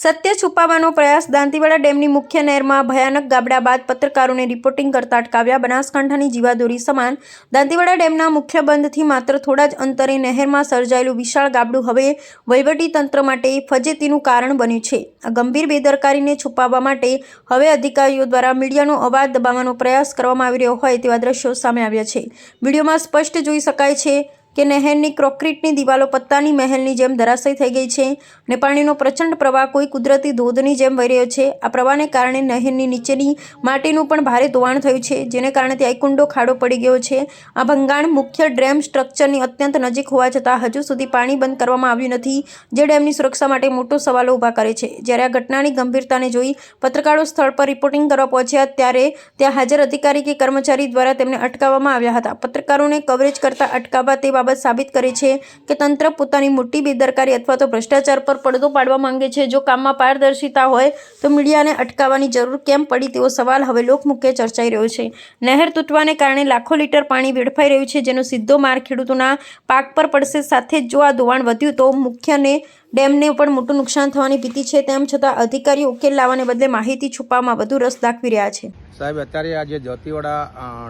સત્ય છુપાવવાનો પ્રયાસ દાંતીવાડા ડેમની મુખ્ય નહેરમાં ભયાનક ગાબડા બાદ પત્રકારોને રિપોર્ટિંગ કરતા અટકાવ્યા। બનાસકાંઠાની જીવાદોરી સમાન દાંતીવાડા ડેમના મુખ્ય બંધથી માત્ર થોડા જ અંતરે નહેરમાં સર્જાયેલું વિશાળ ગાબડું હવે વહીવટીતંત્ર માટે ફજેતીનું કારણ બન્યું છે। આ ગંભીર બેદરકારીને છુપાવવા માટે હવે અધિકારીઓ દ્વારા મીડિયાનો અવાજ દબાવવાનો પ્રયાસ કરવામાં આવી રહ્યો હોય તેવા દ્રશ્યો સામે આવ્યા છે। વિડીયોમાં સ્પષ્ટ જોઈ શકાય છે કે નહેરની કોન્ક્રીટની દિવાલો પત્તાની મહેલની જેમ ધરાશયી થઈ ગઈ છે અને પાણીનો પ્રચંડ પ્રવાહ કોઈ કુદરતી ધોધની જેમ વહી રહ્યો છે। આ પ્રવાહને કારણે નહેરની નીચેની માટીનું પણ ભારે ધોવાણ થયું છે, જેને કારણે ત્યાં એક ઊંડો ખાડો પડી ગયો છે। આ ભંગાણ મુખ્ય ડેમ સ્ટ્રક્ચરની અત્યંત નજીક હોવા છતાં હજુ સુધી પાણી બંધ કરવામાં આવ્યું નથી, જે ડેમની સુરક્ષા માટે મોટો સવાલો ઊભા કરે છે। જ્યારે આ ઘટનાની ગંભીરતાને જોઈ પત્રકારો સ્થળ પર રિપોર્ટિંગ કરવા પહોંચ્યા ત્યારે ત્યાં હાજર અધિકારી કે કર્મચારી દ્વારા તેમને અટકાવવામાં આવ્યા હતા। પત્રકારોને કવરેજ કરતા અટકાવવા તે બાબત સાબિત કરે છે કે તંત્ર પોતાની મોટી બેદરકારી અથવા તો ભ્રષ્ટાચાર પર પડદો પાડવા માંગે છે। જો કામમાં પારદર્શિતા હોય તો મીડિયાને અટકાવવાની જરૂર કેમ પડી તેવો સવાલ હવે લોકમુખે ચર્ચાઈ રહ્યો છે। નહેર તૂટવાને કારણે લાખો લીટર પાણી વેડફાઈ રહ્યું છે, જેનો સીધો માર ખેડૂતોના પાક પર પડશે। સાથે જ જો આ ધોવાણ વધ્યું તો મુખ્યને ડેમને પણ મોટું નુકસાન થવાની ભીતિ છે। તેમ છતાં અધિકારીઓ ઉકેલ લાવવાને બદલે માહિતી છુપાવવામાં વધુ રસ દાખવી રહ્યા છે। સાહેબ, અત્યારે આ જે દાંતીવાડા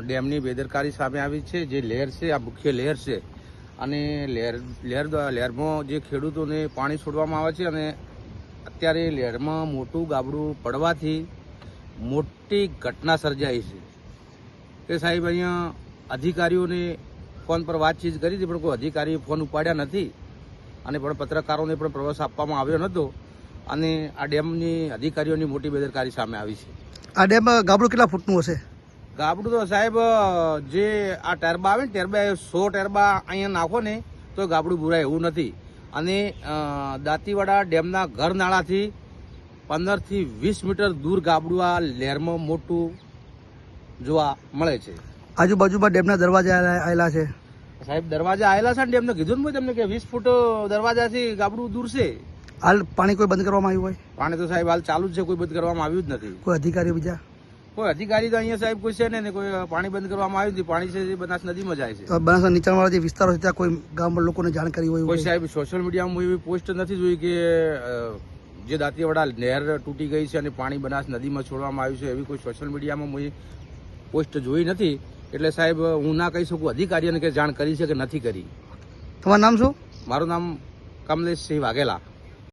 ડેમની બેદરકારી સામે આવી છે, જે લહેર છે, આ મુખ્ય લહેર છે અને લહેરમાં જે ખેડૂતોને પાણી છોડવામાં આવે છે અને અત્યારે લહેરમાં મોટું ગાબડું પડવાથી મોટી ઘટના સર્જાઈ છે। તે સાહેબ અહીંયા અધિકારીઓને ફોન પર વાતચીત કરી હતી, પણ કોઈ અધિકારીએ ફોન ઉપાડ્યા નથી અને પણ પત્રકારોને પણ પ્રવેશ આપવામાં આવ્યો નહોતો અને આ ડેમની અધિકારીઓની મોટી બેદરકારી સામે આવી છે। આ ડેમ ગાબડું કેટલા ફૂટનું હશે? ગાબડું તો સાહેબ જે આ ટેરબા આવે ને, ટેરબા 100 ટેરબા અહીંયા નાખો ને તો ગાબડું બુરાય એવું નથી। અને દાંતીવાડા ડેમના ઘર નાળાથી 15 થી 20 મીટર દૂર ગાબડું આ લહેરમાં મોટું જોવા મળે છે। આજુબાજુમાં ડેમના દરવાજા આવેલા છે સાહેબ, દરવાજા આવેલા છે ને ડેમને કીધું ને તમને કે 20 ફૂટ દરવાજાથી ગાબડું દૂર છે। હાલ પાણી કોઈ બંધ કરવામાં આવ્યું હોય? પાણી તો સાહેબ હાલ ચાલુ જ છે, કોઈ બંધ કરવામાં આવ્યું જ નથી। કોઈ અધિકારી બીજા? કોઈ અધિકારી તો અહીંયા સાહેબ કોઈ છે ને કોઈ પાણી બંધ કરવામાં આવ્યું નથી। પાણી છે બનાસ નદીમાં જાય છે। તો બનાસના નીચાણવાળા જે વિસ્તારો છે ત્યાં કોઈ ગામમાં લોકોને જાણકારી હોય? કોઈ સાહેબ સોશિયલ મીડિયામાં એવી પોસ્ટ નથી જોઈ કે જે દાંતીવાડા નહેર તૂટી ગઈ છે અને પાણી બનાસ નદીમાં છોડવામાં આવ્યું છે, એવી કોઈ સોશિયલ મીડિયામાં પોસ્ટ જોઈ નથી। એટલે સાહેબ હું ના કહી શકું અધિકારીઓને કે જાણ કરી છે કે નથી કરી। તમારું નામ શું? મારું નામ કમલેશસિંહ વાઘેલા।